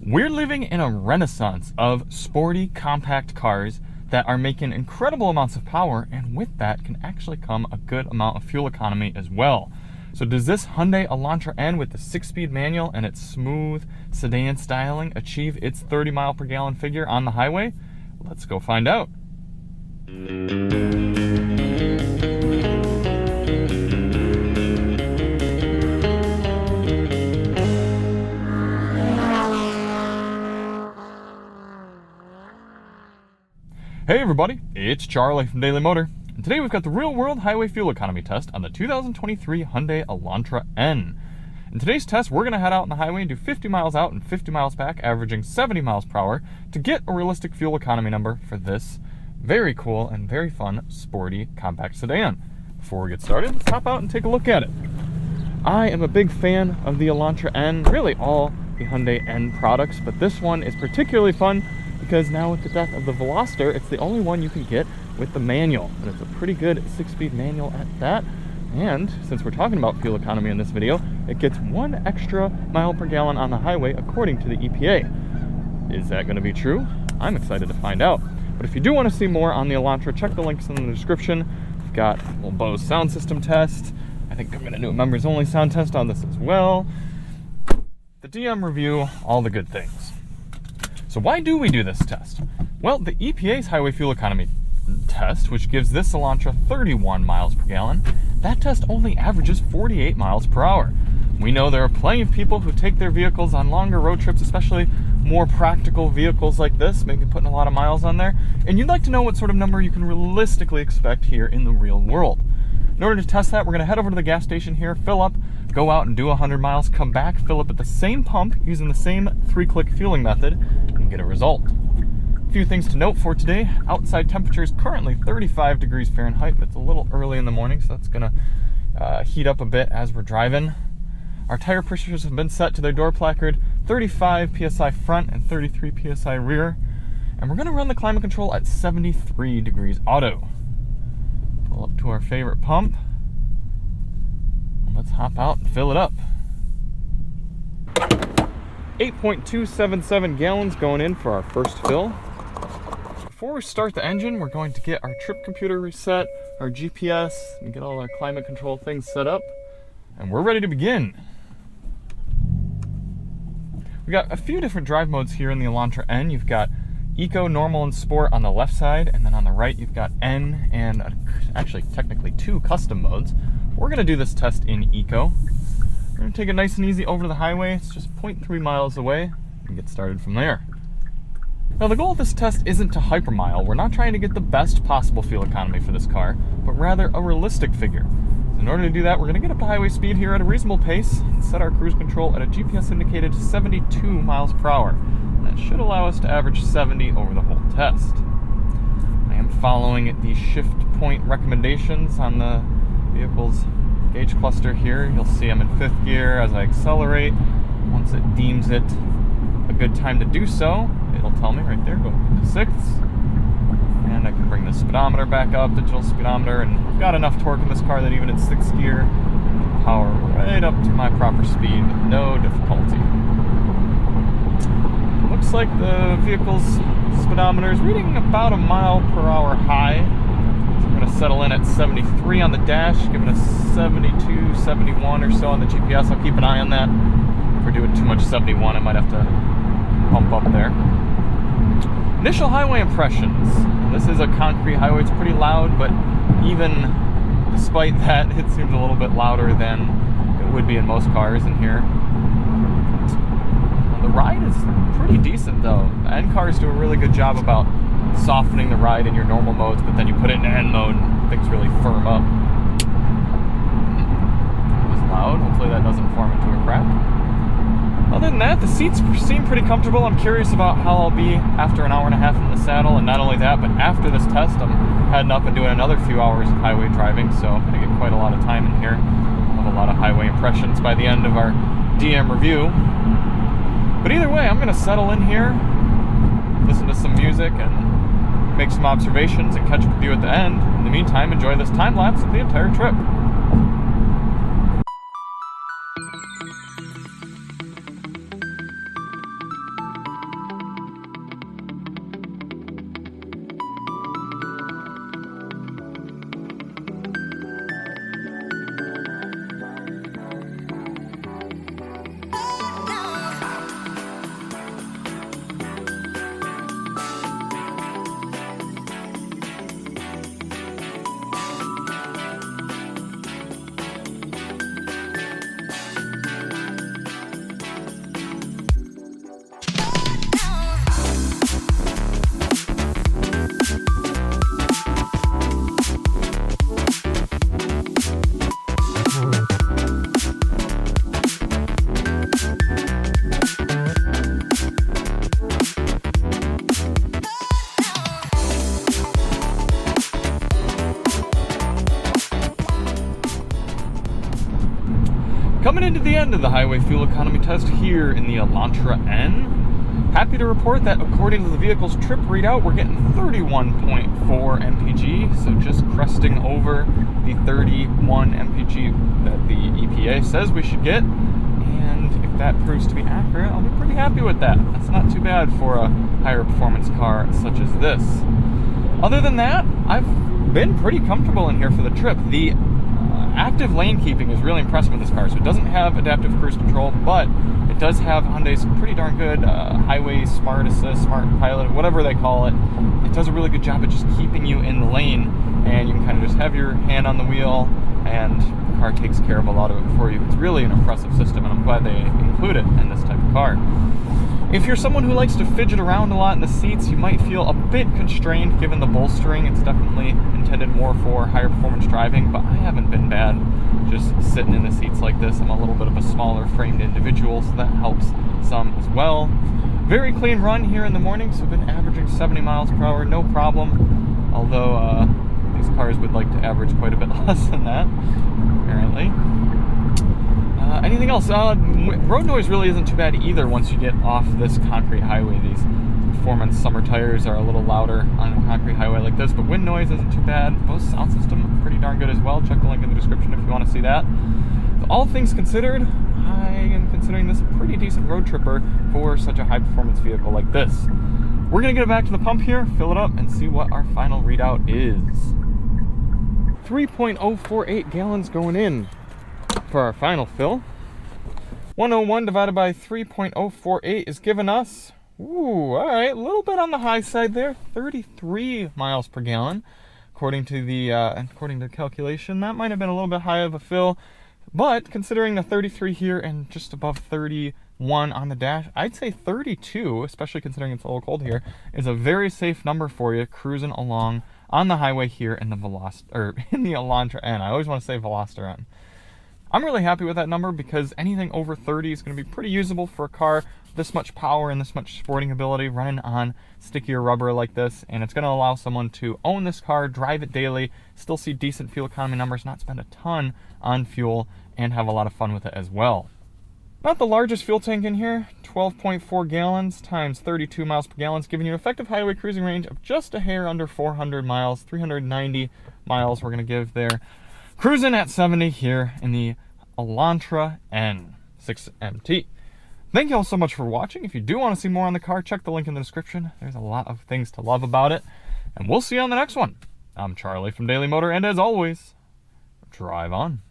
We're living in a renaissance of sporty, compact cars that are making incredible amounts of power, and with that can actually come a good amount of fuel economy as well. So does this Hyundai Elantra N with the 6-speed manual and its smooth sedan styling achieve its 30 mile per gallon figure on the highway? Let's go find out. Hey everybody, it's Charlie from Daily Motor, and today we've got the real-world highway fuel economy test on the 2023 Hyundai Elantra N. In today's test, we're going to head out on the highway and do 50 miles out and 50 miles back, averaging 70 miles per hour to get a realistic fuel economy number for this very cool and very fun, sporty, compact sedan. Before we get started, let's hop out and take a look at it. I am a big fan of the Elantra N, really all the Hyundai N products, but this one is particularly fun because now with the death of the Veloster, it's the only one you can get with the manual. And it's a pretty good 6-speed manual at that. And since we're talking about fuel economy in this video, it gets 1 extra mile per gallon on the highway according to the EPA. Is that going to be true? I'm excited to find out. But if you do want to see more on the Elantra, check the links in the description. We've got a little Bose sound system test. I think I'm going to do a members only sound test on this as well. The DM review, all the good things. So why do we do this test? Well, the EPA's highway fuel economy test, which gives this Elantra 31 miles per gallon, that test only averages 48 miles per hour. We know there are plenty of people who take their vehicles on longer road trips, especially more practical vehicles like this, maybe putting a lot of miles on there, and you'd like to know what sort of number you can realistically expect here in the real world. In order to test that, we're going to head over to the gas station here, fill up, go out and do 100 miles, come back, fill up at the same pump using the same 3-click fueling method, and get a result. A few things to note for today. Outside temperature is currently 35 degrees Fahrenheit, but it's a little early in the morning, so that's going to heat up a bit as we're driving. Our tire pressures have been set to their door placard, 35 PSI front and 33 PSI rear. And we're going to run the climate control at 73 degrees auto. Pull up to our favorite pump. Let's hop out and fill it up. 8.277 gallons going in for our first fill. Before we start the engine, we're going to get our trip computer reset, our GPS, and get all our climate control things set up. And we're ready to begin. We got a few different drive modes here in the Elantra N. You've got Eco, Normal, and Sport on the left side, and then on the right you've got N and actually technically 2 custom modes. We're going to do this test in Eco. We're going to take it nice and easy over to the highway. It's just 0.3 miles away and get started from there. Now the goal of this test isn't to hypermile. We're not trying to get the best possible fuel economy for this car, but rather a realistic figure. So in order to do that, we're going to get up to highway speed here at a reasonable pace and set our cruise control at a GPS indicated 72 miles per hour. And that should allow us to average 70 over the whole test. I am following the shift point recommendations on the vehicle's gauge cluster here. You'll see I'm in 5th gear as I accelerate. Once it deems it a good time to do so, it'll tell me right there, go into 6th. And I can bring the speedometer back up, digital speedometer, and I've got enough torque in this car that even in 6th gear, I can power right up to my proper speed with no difficulty. Looks like the vehicle's speedometer is reading about a mile per hour high. We're going to settle in at 73 on the dash, giving us 72, 71 or so on the GPS. I'll keep an eye on that. If we're doing too much 71, I might have to pump up there. Initial highway impressions. This is a concrete highway. It's pretty loud, but even despite that, it seems a little bit louder than it would be in most cars in here. The ride is pretty decent, though. The N cars do a really good job about softening the ride in your normal modes, but then you put it in N mode and things really firm up. It was loud. Hopefully that doesn't form into a crack. Other than that, the seats seem pretty comfortable. I'm curious about how I'll be after an hour and a half in the saddle, and not only that, but after this test, I'm heading up and doing another few hours of highway driving, so I'm going to get quite a lot of time in here. I'll have a lot of highway impressions by the end of our DM review. But either way, I'm going to settle in here, listen to some music, and make some observations and catch up with you at the end. In the meantime, enjoy this time lapse of the entire trip. end of the highway fuel economy test here in the Elantra N. Happy to report that according to the vehicle's trip readout, we're getting 31.4 MPG, so just cresting over the 31 MPG that the EPA says we should get. And if that proves to be accurate, I'll be pretty happy with that. That's not too bad for a higher performance car such as this. Other than that, I've been pretty comfortable in here for the trip. The active lane keeping is really impressive with this car. So it doesn't have adaptive cruise control, but it does have Hyundai's pretty darn good highway smart assist, smart pilot, whatever they call it. It does a really good job at just keeping you in the lane, and you can kind of just have your hand on the wheel and the car takes care of a lot of it for you. It's really an impressive system, and I'm glad they include it in this type of car. If you're someone who likes to fidget around a lot in the seats, you might feel a bit constrained given the bolstering. It's definitely intended more for higher performance driving, but I haven't been bad just sitting in the seats like this. I'm a little bit of a smaller framed individual, so that helps some as well. Very clean run here in the morning, so I've been averaging 70 miles per hour, no problem. Although these cars would like to average quite a bit less than that, apparently. Anything else? Road noise really isn't too bad either once you get off this concrete highway. These performance summer tires are a little louder on a concrete highway like this, but wind noise isn't too bad. Bose sound system pretty darn good as well. Check the link in the description if you want to see that. So all things considered, I am considering this a pretty decent road tripper for such a high performance vehicle like this. We're going to get it back to the pump here, fill it up, and see what our final readout is. 3.048 gallons going in for our final fill. 101 divided by 3.048 is giving us, all right, a little bit on the high side there, 33 miles per gallon. According to the calculation, that might have been a little bit high of a fill, but considering the 33 here and just above 31 on the dash, I'd say 32, especially considering it's a little cold here, is a very safe number for you cruising along on the highway here in the Elantra N. I always want to say Veloster N. I'm really happy with that number because anything over 30 is going to be pretty usable for a car this much power and this much sporting ability running on stickier rubber like this, and it's going to allow someone to own this car, drive it daily, still see decent fuel economy numbers, not spend a ton on fuel, and have a lot of fun with it as well. Not the largest fuel tank in here, 12.4 gallons times 32 miles per gallon, giving you an effective highway cruising range of just a hair under 400 miles, 390 miles we're going to give there. Cruising at 70 here in the Elantra N 6MT. Thank you all so much for watching. If you do want to see more on the car, check the link in the description. There's a lot of things to love about it. And we'll see you on the next one. I'm Charlie from Daily Motor, and as always, drive on.